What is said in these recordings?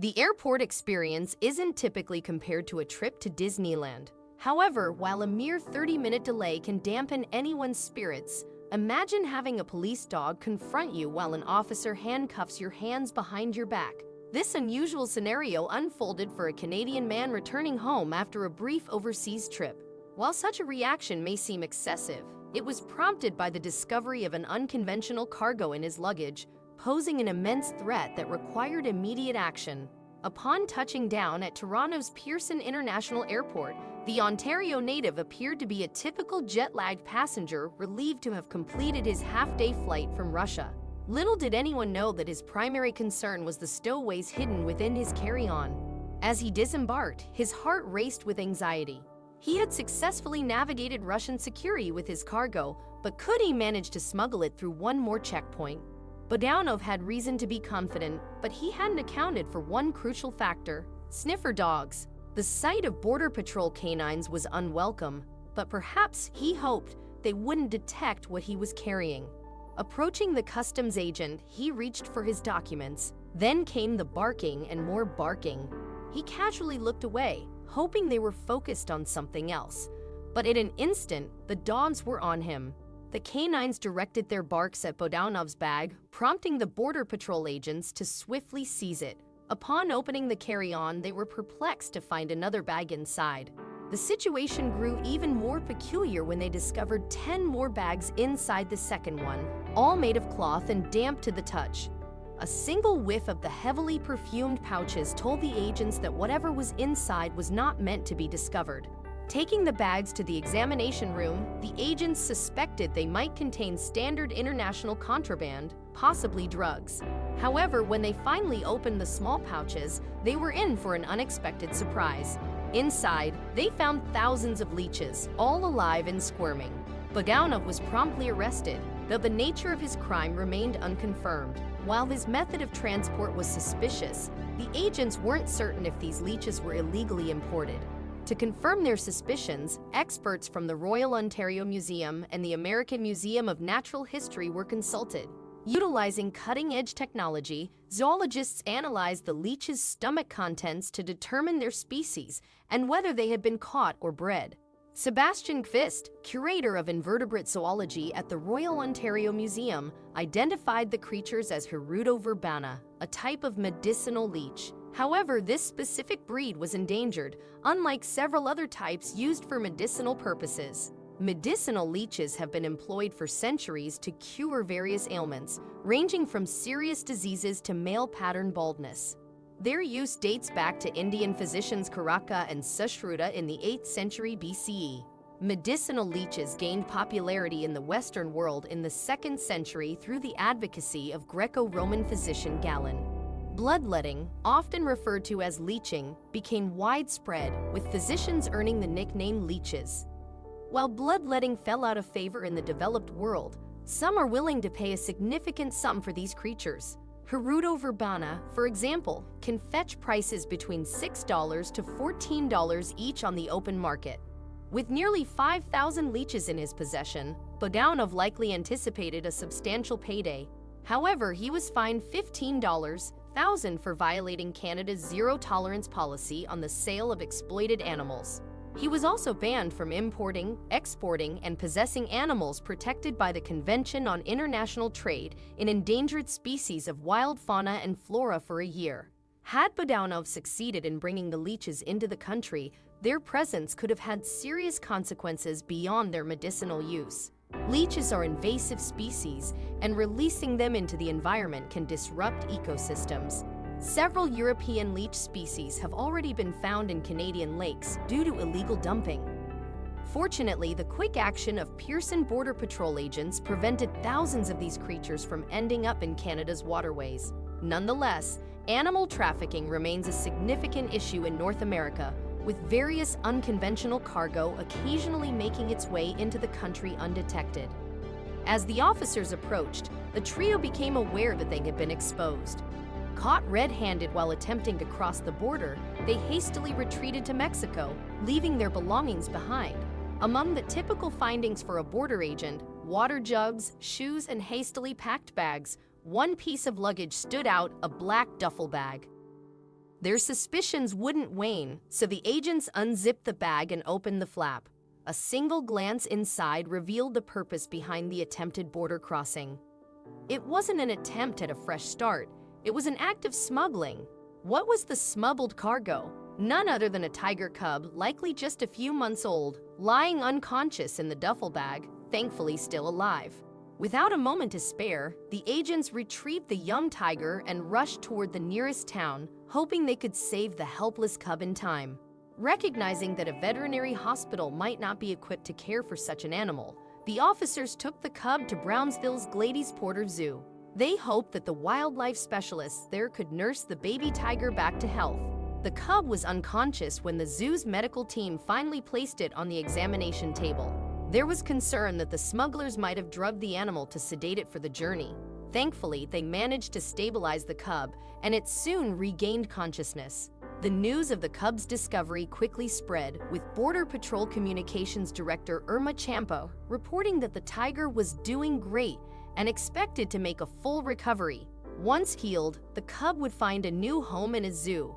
The airport experience isn't typically compared to a trip to Disneyland. However, while a mere 30-minute delay can dampen anyone's spirits, imagine having a police dog confront you while an officer handcuffs your hands behind your back. This unusual scenario unfolded for a Canadian man returning home after a brief overseas trip. While such a reaction may seem excessive, it was prompted by the discovery of an unconventional cargo in his luggage, posing an immense threat that required immediate action. Upon touching down at Toronto's Pearson International Airport, the Ontario native appeared to be a typical jet-lagged passenger relieved to have completed his half-day flight from Russia. Little did anyone know that his primary concern was the stowaways hidden within his carry-on. As he disembarked, his heart raced with anxiety. He had successfully navigated Russian security with his cargo, but could he manage to smuggle it through one more checkpoint? Budanov had reason to be confident, but he hadn't accounted for one crucial factor: sniffer dogs. The sight of Border Patrol canines was unwelcome, but perhaps he hoped they wouldn't detect what he was carrying. Approaching the customs agent, he reached for his documents. Then came the barking and more barking. He casually looked away, hoping they were focused on something else. But in an instant, the dogs were on him. The canines directed their barks at Budanov's bag, prompting the Border Patrol agents to swiftly seize it. Upon opening the carry-on, they were perplexed to find another bag inside. The situation grew even more peculiar when they discovered 10 more bags inside the second one, all made of cloth and damp to the touch. A single whiff of the heavily perfumed pouches told the agents that whatever was inside was not meant to be discovered. Taking the bags to the examination room, the agents suspected they might contain standard international contraband, possibly drugs. However, when they finally opened the small pouches, they were in for an unexpected surprise. Inside, they found thousands of leeches, all alive and squirming. Budanov was promptly arrested, though the nature of his crime remained unconfirmed. While his method of transport was suspicious, the agents weren't certain if these leeches were illegally imported. To confirm their suspicions, experts from the Royal Ontario Museum and the American Museum of Natural History were consulted. Utilizing cutting-edge technology, zoologists analyzed the leech's stomach contents to determine their species and whether they had been caught or bred. Sebastian Kvist, curator of invertebrate zoology at the Royal Ontario Museum, identified the creatures as Hirudoverbana, a type of medicinal leech. However, this specific breed was endangered, unlike several other types used for medicinal purposes. Medicinal leeches have been employed for centuries to cure various ailments, ranging from serious diseases to male pattern baldness. Their use dates back to Indian physicians Karaka and Sushruta in the 8th century BCE. Medicinal leeches gained popularity in the Western world in the 2nd century through the advocacy of Greco-Roman physician Galen. Bloodletting, often referred to as leeching, became widespread, with physicians earning the nickname leeches. While bloodletting fell out of favor in the developed world, some are willing to pay a significant sum for these creatures. Hirudoverbana, for example, can fetch prices between $6 to $14 each on the open market. With nearly 5,000 leeches in his possession, Budanov likely anticipated a substantial payday. However, he was fined $15,000 for violating Canada's zero-tolerance policy on the sale of exploited animals. He was also banned from importing, exporting, and possessing animals protected by the Convention on International Trade in Endangered Species of Wild Fauna and Flora for a year. Had Budanov succeeded in bringing the leeches into the country, their presence could have had serious consequences beyond their medicinal use. Leeches are invasive species, and releasing them into the environment can disrupt ecosystems. Several European leech species have already been found in Canadian lakes due to illegal dumping. Fortunately, the quick action of Pearson Border Patrol agents prevented thousands of these creatures from ending up in Canada's waterways. Nonetheless, animal trafficking remains a significant issue in North America, with various unconventional cargo occasionally making its way into the country undetected. As the officers approached, the trio became aware that they had been exposed. Caught red-handed while attempting to cross the border, they hastily retreated to Mexico, leaving their belongings behind. Among the typical findings for a border agent, water jugs, shoes, and hastily packed bags, one piece of luggage stood out: a black duffel bag. Their suspicions wouldn't wane, so the agents unzipped the bag and opened the flap. A single glance inside revealed the purpose behind the attempted border crossing. It wasn't an attempt at a fresh start, it was an act of smuggling. What was the smuggled cargo? None other than a tiger cub, likely just a few months old, lying unconscious in the duffel bag, thankfully still alive. Without a moment to spare, the agents retrieved the young tiger and rushed toward the nearest town, hoping they could save the helpless cub in time. Recognizing that a veterinary hospital might not be equipped to care for such an animal, the officers took the cub to Brownsville's Glady's Porter Zoo. They hoped that the wildlife specialists there could nurse the baby tiger back to health. The cub was unconscious when the zoo's medical team finally placed it on the examination table. There was concern that the smugglers might have drugged the animal to sedate it for the journey. Thankfully, they managed to stabilize the cub, and it soon regained consciousness. The news of the cub's discovery quickly spread, with Border Patrol Communications Director Irma Champo reporting that the tiger was doing great and expected to make a full recovery. Once healed, the cub would find a new home in a zoo.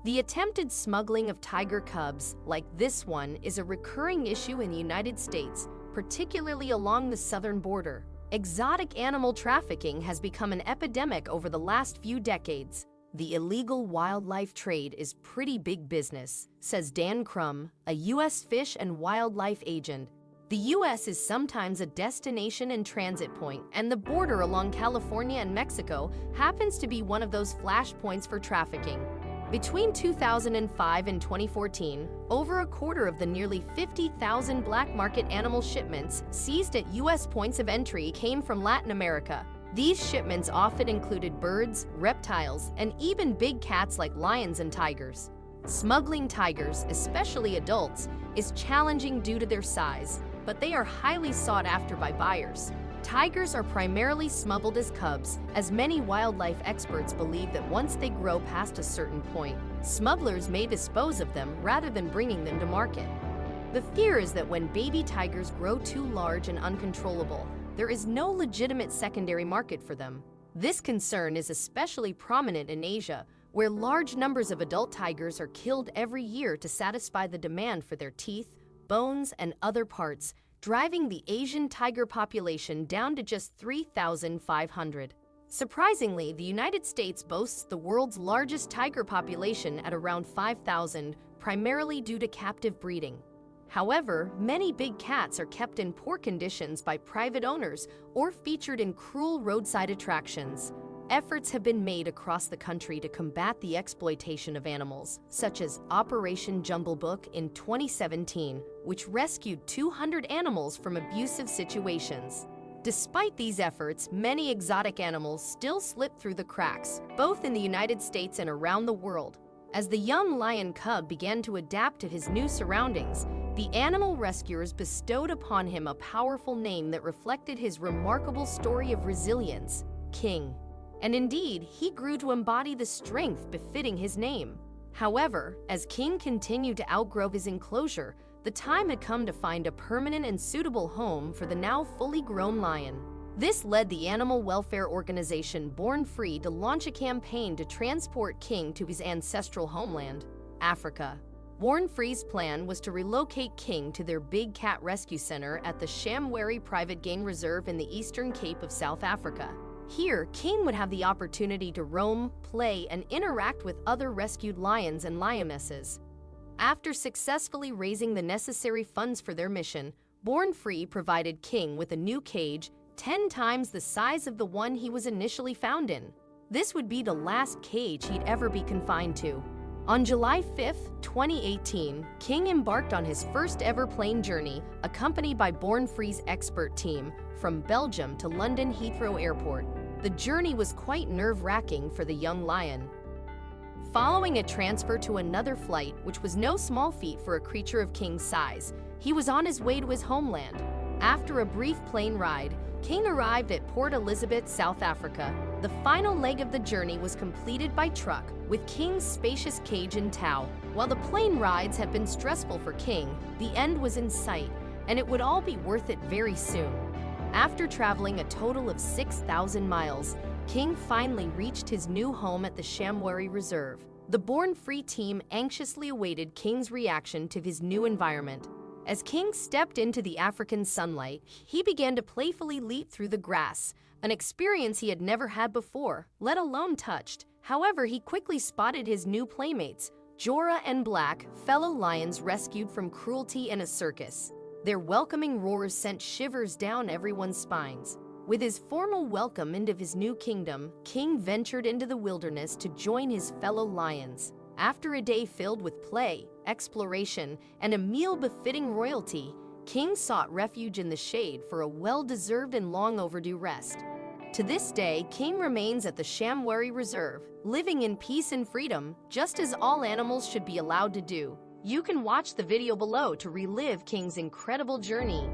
The attempted smuggling of tiger cubs, like this one, is a recurring issue in the United States, particularly along the southern border. Exotic animal trafficking has become an epidemic over the last few decades. The illegal wildlife trade is pretty big business, says Dan Crum, a U.S. Fish and Wildlife agent. The U.S. is sometimes a destination and transit point, and the border along California and Mexico happens to be one of those flashpoints for trafficking. Between 2005 and 2014, over a quarter of the nearly 50,000 black market animal shipments seized at U.S. points of entry came from Latin America. These shipments often included birds, reptiles, and even big cats like lions and tigers. Smuggling tigers, especially adults, is challenging due to their size, but they are highly sought after by buyers. Tigers are primarily smuggled as cubs, as many wildlife experts believe that once they grow past a certain point, smugglers may dispose of them rather than bringing them to market. The fear is that when baby tigers grow too large and uncontrollable, there is no legitimate secondary market for them. This concern is especially prominent in Asia, where large numbers of adult tigers are killed every year to satisfy the demand for their teeth, bones, and other parts, driving the Asian tiger population down to just 3,500. Surprisingly, the United States boasts the world's largest tiger population at around 5,000, primarily due to captive breeding. However, many big cats are kept in poor conditions by private owners or featured in cruel roadside attractions. Efforts have been made across the country to combat the exploitation of animals, such as Operation Jungle Book in 2017, which rescued 200 animals from abusive situations. Despite these efforts, many exotic animals still slip through the cracks, both in the United States and around the world. As the young lion cub began to adapt to his new surroundings, the animal rescuers bestowed upon him a powerful name that reflected his remarkable story of resilience, King. And indeed, he grew to embody the strength befitting his name. However, as King continued to outgrow his enclosure, the time had come to find a permanent and suitable home for the now fully grown lion. This led the animal welfare organization Born Free to launch a campaign to transport King to his ancestral homeland, Africa. Born Free's plan was to relocate King to their Big Cat Rescue Center at the Shamwari Private Game Reserve in the Eastern Cape of South Africa. Here, King would have the opportunity to roam, play, and interact with other rescued lions and lionesses. After successfully raising the necessary funds for their mission, Born Free provided King with a new cage 10 times the size of the one he was initially found in. This would be the last cage he'd ever be confined to. On July 5, 2018, King embarked on his first ever plane journey, accompanied by Born Free's expert team, from Belgium to London Heathrow Airport. The journey was quite nerve-wracking for the young lion. Following a transfer to another flight, which was no small feat for a creature of King's size, he was on his way to his homeland. After a brief plane ride, King arrived at Port Elizabeth, South Africa. The final leg of the journey was completed by truck, with King's spacious cage in tow. While the plane rides have been stressful for King, the end was in sight, and it would all be worth it very soon. After traveling a total of 6,000 miles, King finally reached his new home at the Shamwari Reserve. The Born Free team anxiously awaited King's reaction to his new environment. As King stepped into the African sunlight, he began to playfully leap through the grass, an experience he had never had before, let alone touched. However, he quickly spotted his new playmates, Jorah and Black, fellow lions rescued from cruelty in a circus. Their welcoming roars sent shivers down everyone's spines. With his formal welcome into his new kingdom, King ventured into the wilderness to join his fellow lions. After a day filled with play, exploration, and a meal befitting royalty, King sought refuge in the shade for a well-deserved and long-overdue rest. To this day, King remains at the Shamwari Reserve, living in peace and freedom, just as all animals should be allowed to do. You can watch the video below to relive King's incredible journey.